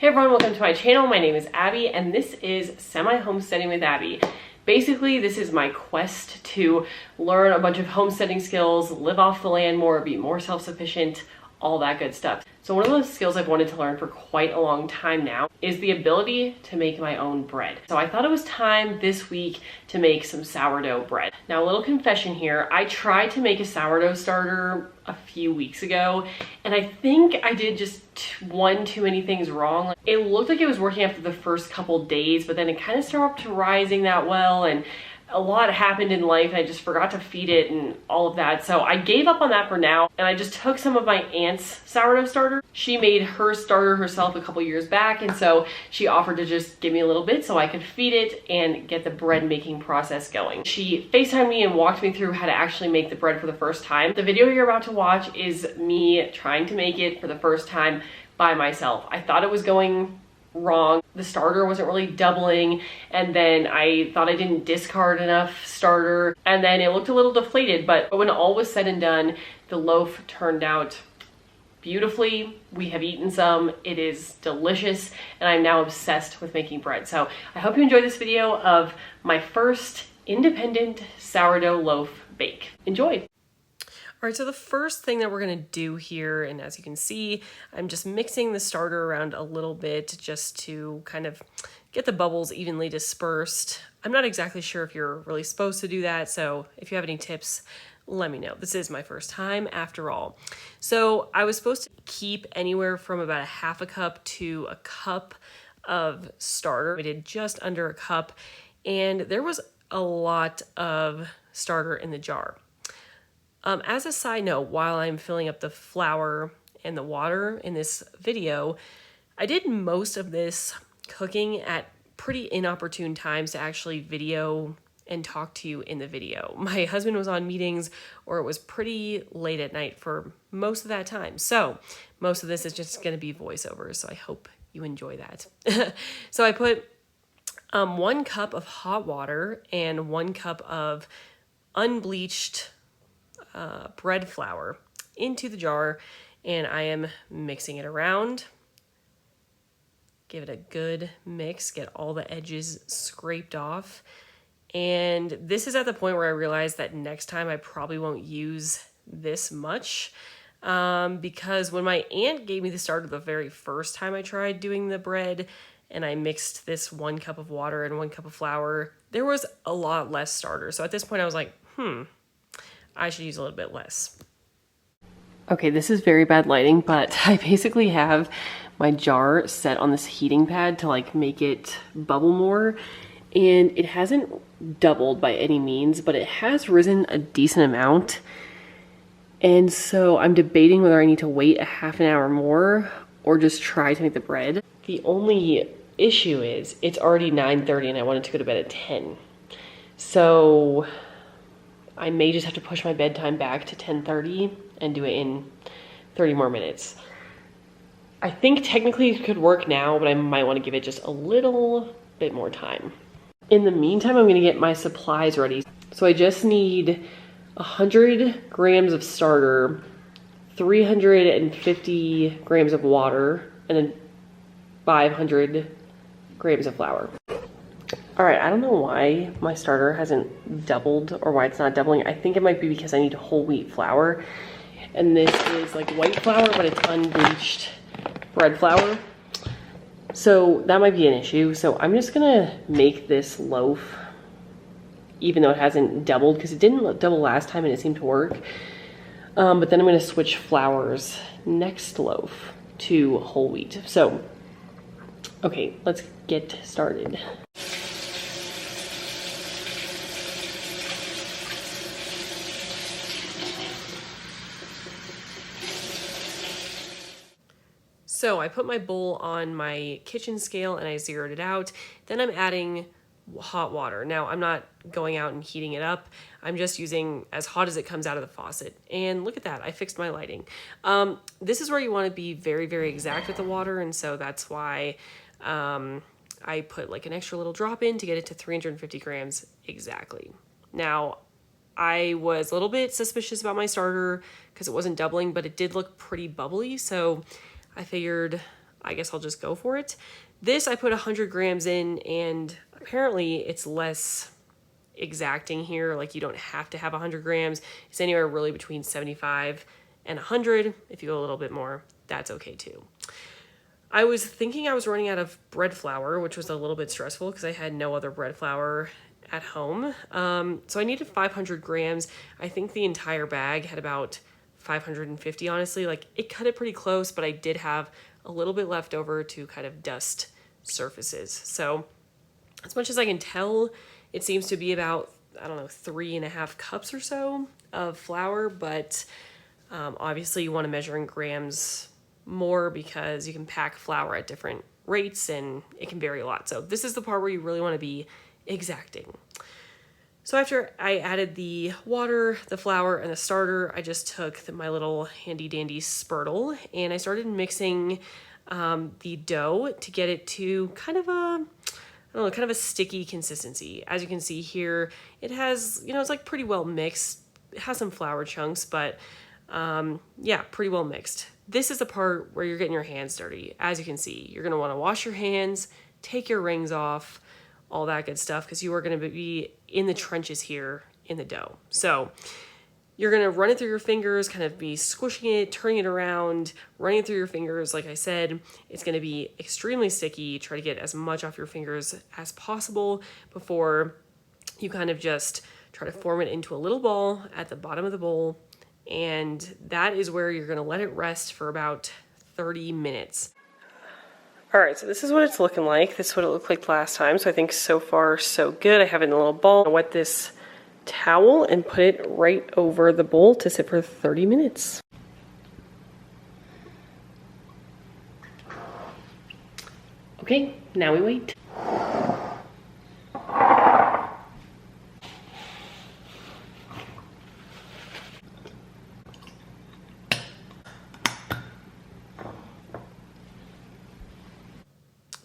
Hey everyone, welcome to my channel. My name is Abby and this is Semi-Homesteading with Abby. Basically, this is my quest to learn a bunch of homesteading skills, live off the land more, be more self-sufficient, all that good stuff. So one of those skills I've wanted to learn for quite a long time now is the ability to make my own bread. So I thought it was time this week to make some sourdough bread. Now, a little confession here, I tried to make a sourdough starter a few weeks ago, and I think I did just one too many things wrong. It looked like it was working after the first couple days, but then it kind of stopped rising that well, and a lot happened in life and I just forgot to feed it and all of that. So I gave up on that for now, and I just took some of my aunt's sourdough starter. She made her starter herself a couple years back, and so she offered to just give me a little bit so I could feed it and get the bread making process going. She FaceTimed me and walked me through how to actually make the bread for the first time. The video you're about to watch is me trying to make it for the first time by myself. I thought it was going wrong. The starter wasn't really doubling, and then I thought I didn't discard enough starter, and then it looked a little deflated, but when all was said and done, the loaf turned out beautifully. We have eaten some. It is delicious, and I'm now obsessed with making bread. So I hope you enjoyed this video of my first independent sourdough loaf bake. Enjoy! All right, so the first thing that we're gonna do here, and as you can see, I'm just mixing the starter around a little bit just to kind of get the bubbles evenly dispersed. I'm not exactly sure if you're really supposed to do that, so if you have any tips, let me know. This is my first time after all. So I was supposed to keep anywhere from about a half a cup to a cup of starter. I did just under a cup, and there was a lot of starter in the jar. As a side note, while I'm filling up the flour and the water in this video, I did most of this cooking at pretty inopportune times to actually video and talk to you in the video. My husband was on meetings, or it was pretty late at night for most of that time. So most of this is just going to be voiceovers, so I hope you enjoy that. So I put 1 cup of hot water and 1 cup of unbleached bread flour into the jar, and I am mixing it around. Give it a good mix, get all the edges scraped off. And this is at the point where I realized that next time I probably won't use this much, because when my aunt gave me the starter the very first time I tried doing the bread, and I mixed this 1 cup of water and 1 cup of flour, there was a lot less starter. So at this point I was like, I should use a little bit less. Okay, this is very bad lighting, but I basically have my jar set on this heating pad to like make it bubble more, and it hasn't doubled by any means, but it has risen a decent amount. And so I'm debating whether I need to wait a half an hour more or just try to make the bread. The only issue is it's already 9:30 and I wanted to go to bed at 10. So I may just have to push my bedtime back to 10:30 and do it in 30 more minutes. I think technically it could work now, but I might want to give it just a little bit more time. In the meantime, I'm going to get my supplies ready. So I just need 100 grams of starter, 350 grams of water, and then 500 grams of flour. All right, I don't know why my starter hasn't doubled or why it's not doubling. I think it might be because I need whole wheat flour. And this is like white flour, but it's unbleached bread flour. So that might be an issue. So I'm just gonna make this loaf, even though it hasn't doubled, because it didn't double last time and it seemed to work. But then I'm gonna switch flours next loaf to whole wheat. So, okay, let's get started. So I put my bowl on my kitchen scale and I zeroed it out. Then I'm adding hot water. Now I'm not going out and heating it up. I'm just using as hot as it comes out of the faucet. And look at that, I fixed my lighting. This is where you want to be very, very exact with the water. And so that's why I put like an extra little drop in to get it to 350 grams exactly. Now, I was a little bit suspicious about my starter because it wasn't doubling, but it did look pretty bubbly. So I figured I guess I'll just go for it. This I put 100 grams in, and apparently it's less exacting here. Like, you don't have to have 100 grams. It's anywhere really between 75 and 100. If you go a little bit more, that's okay too. I was thinking I was running out of bread flour, which was a little bit stressful because I had no other bread flour at home. So I needed 500 grams. I think the entire bag had about 550, honestly. Like, it cut it pretty close, but I did have a little bit left over to kind of dust surfaces. So as much as I can tell, it seems to be about, I don't know, 3.5 cups or so of flour, but obviously you want to measure in grams more because you can pack flour at different rates and it can vary a lot. So this is the part where you really want to be exacting. So after I added the water, the flour, and the starter, I just took my little handy dandy spurtle and I started mixing the dough to get it to kind of a sticky consistency. As you can see here, it has, it's like pretty well mixed. It has some flour chunks, but yeah, pretty well mixed. This is the part where you're getting your hands dirty. As you can see, you're gonna wanna wash your hands, take your rings off, all that good stuff, because you are gonna be in the trenches here in the dough. So you're gonna run it through your fingers, kind of be squishing it, turning it around, running it through your fingers. Like I said, it's gonna be extremely sticky. Try to get as much off your fingers as possible before you kind of just try to form it into a little ball at the bottom of the bowl. And that is where you're gonna let it rest for about 30 minutes. All right, so this is what it's looking like. This is what it looked like last time. So I think so far so good. I have it in a little ball. I'll wet this towel and put it right over the bowl to sit for 30 minutes. Okay, now we wait.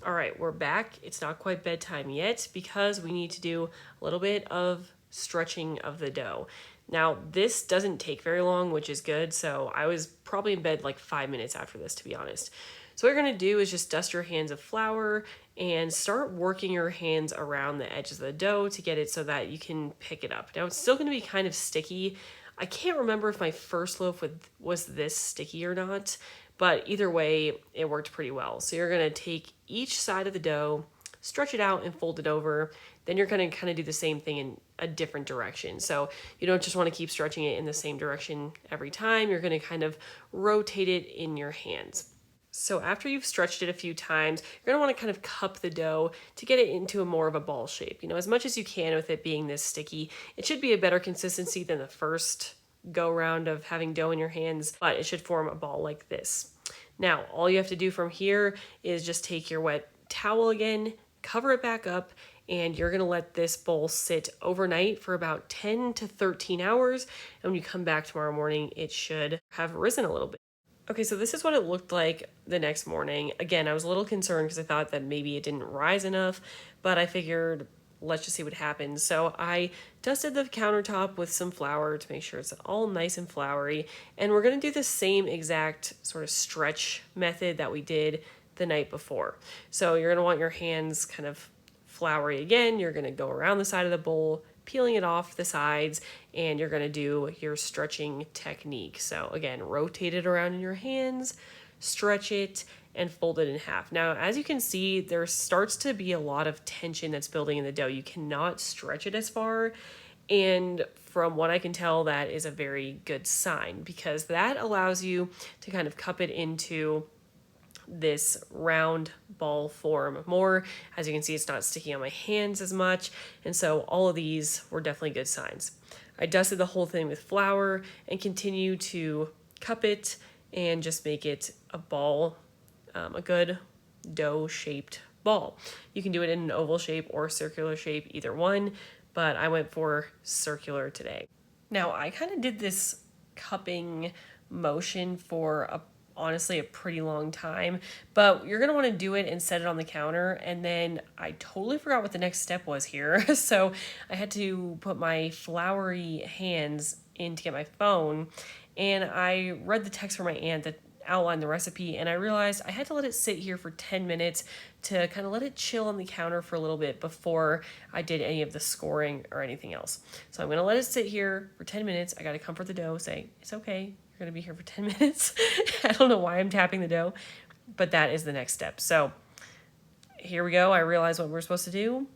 All right, we're back. It's not quite bedtime yet because we need to do a little bit of stretching of the dough. Now, this doesn't take very long, which is good. So I was probably in bed like 5 minutes after this, to be honest. So what you're gonna do is just dust your hands of flour and start working your hands around the edges of the dough to get it so that you can pick it up. Now, it's still gonna be kind of sticky. I can't remember if my first loaf was this sticky or not, but either way, it worked pretty well. So you're gonna take each side of the dough, stretch it out and fold it over. Then you're gonna kind of do the same thing in a different direction. So you don't just wanna keep stretching it in the same direction every time. You're gonna kind of rotate it in your hands. So after you've stretched it a few times, you're gonna wanna kind of cup the dough to get it into more of a ball shape. As much as you can with it being this sticky. It should be a better consistency than the first go round of having dough in your hands, but it should form a ball like this. Now, all you have to do from here is just take your wet towel again, cover it back up, and you're gonna let this bowl sit overnight for about 10 to 13 hours. And when you come back tomorrow morning, it should have risen a little bit. Okay, so this is what it looked like the next morning. Again, I was a little concerned because I thought that maybe it didn't rise enough, but I figured let's just see what happens. So I dusted the countertop with some flour to make sure it's all nice and floury. And we're gonna do the same exact sort of stretch method that we did the night before. So you're gonna want your hands kind of floury again. You're gonna go around the side of the bowl, peeling it off the sides, and you're gonna do your stretching technique. So again, rotate it around in your hands, stretch it, and fold it in half. Now, as you can see, there starts to be a lot of tension that's building in the dough. You cannot stretch it as far. And from what I can tell, that is a very good sign because that allows you to kind of cup it into this round ball form more. As you can see, it's not sticking on my hands as much. And so all of these were definitely good signs. I dusted the whole thing with flour and continue to cup it and just make it a ball, a good dough-shaped ball. You can do it in an oval shape or circular shape, either one, but I went for circular today. Now, I kind of did this cupping motion for honestly a pretty long time, but you're gonna want to do it and set it on the counter. And then I totally forgot what the next step was here. So I had to put my floury hands in to get my phone, and I read the text from my aunt that outline the recipe, and I realized I had to let it sit here for 10 minutes to kind of let it chill on the counter for a little bit before I did any of the scoring or anything else. So I'm going to let it sit here for 10 minutes. I got to comfort the dough, say, it's okay, you're going to be here for 10 minutes. I don't know why I'm tapping the dough, but that is the next step. So here we go. I realized what we're supposed to do.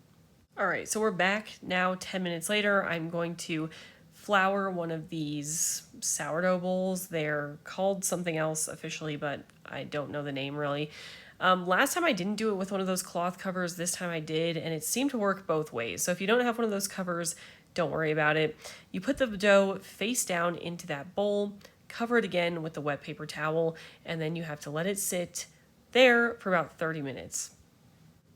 All right, so we're back now 10 minutes later. I'm going to flour one of these sourdough bowls. They're called something else officially, but I don't know the name really. Last time I didn't do it with one of those cloth covers. This time I did, and it seemed to work both ways. So if you don't have one of those covers, don't worry about it. You put the dough face down into that bowl, cover it again with the wet paper towel, and then you have to let it sit there for about 30 minutes.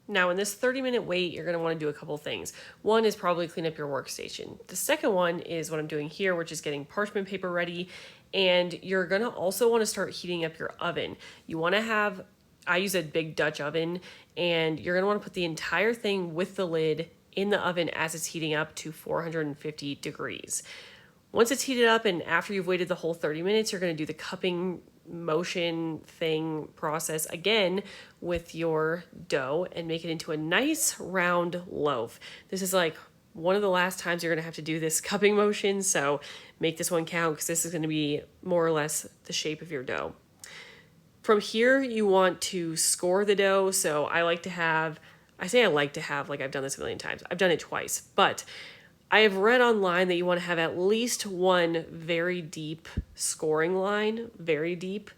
Now, in this 30-minute wait, you're going to want to do a couple things. One is probably clean up your workstation. The second one is what I'm doing here, which is getting parchment paper ready. And you're going to also want to start heating up your oven. You want to have, I use a big Dutch oven, and you're going to want to put the entire thing with the lid in the oven as it's heating up to 450 degrees. Once it's heated up and after you've waited the whole 30 minutes, you're going to do the cupping motion thing process again with your dough and make it into a nice round loaf. This is like one of the last times you're going to have to do this cupping motion, so make this one count because this is going to be more or less the shape of your dough. From here, you want to score the dough. So I like to have, like I've done this a million times. I've done it twice, but I have read online that you want to have at least one very deep scoring line, very deep,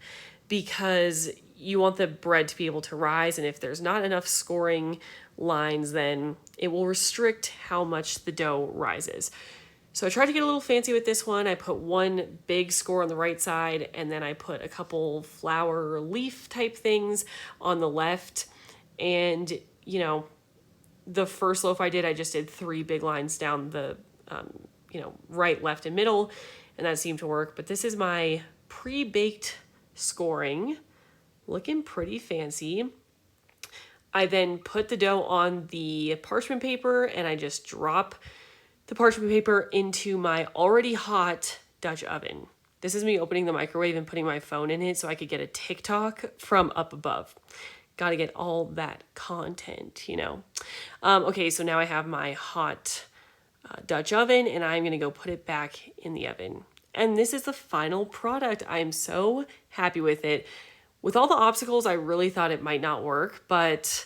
because you want the bread to be able to rise. And if there's not enough scoring lines, then it will restrict how much the dough rises. So I tried to get a little fancy with this one. I put one big score on the right side, and then I put a couple flower leaf type things on the left. And, you know, the first loaf I just did 3 big lines down the, right, left, and middle, and that seemed to work. But this is my pre-baked scoring, looking pretty fancy. I then put the dough on the parchment paper, and I just drop the parchment paper into my already hot Dutch oven. This is me opening the microwave and putting my phone in it so I could get a TikTok from up above. Got to get all that content, you know. Okay, so now I have my hot Dutch oven, and I'm going to go put it back in the oven. And this is the final product. I am so happy with it. With all the obstacles, I really thought it might not work, but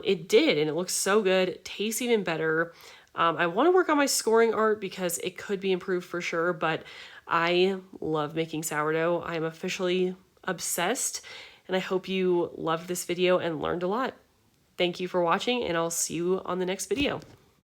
it did, and it looks so good. It tastes even better. I want to work on my scoring art because it could be improved for sure, but I love making sourdough. I am officially obsessed. And I hope you loved this video and learned a lot. Thank you for watching, and I'll see you on the next video.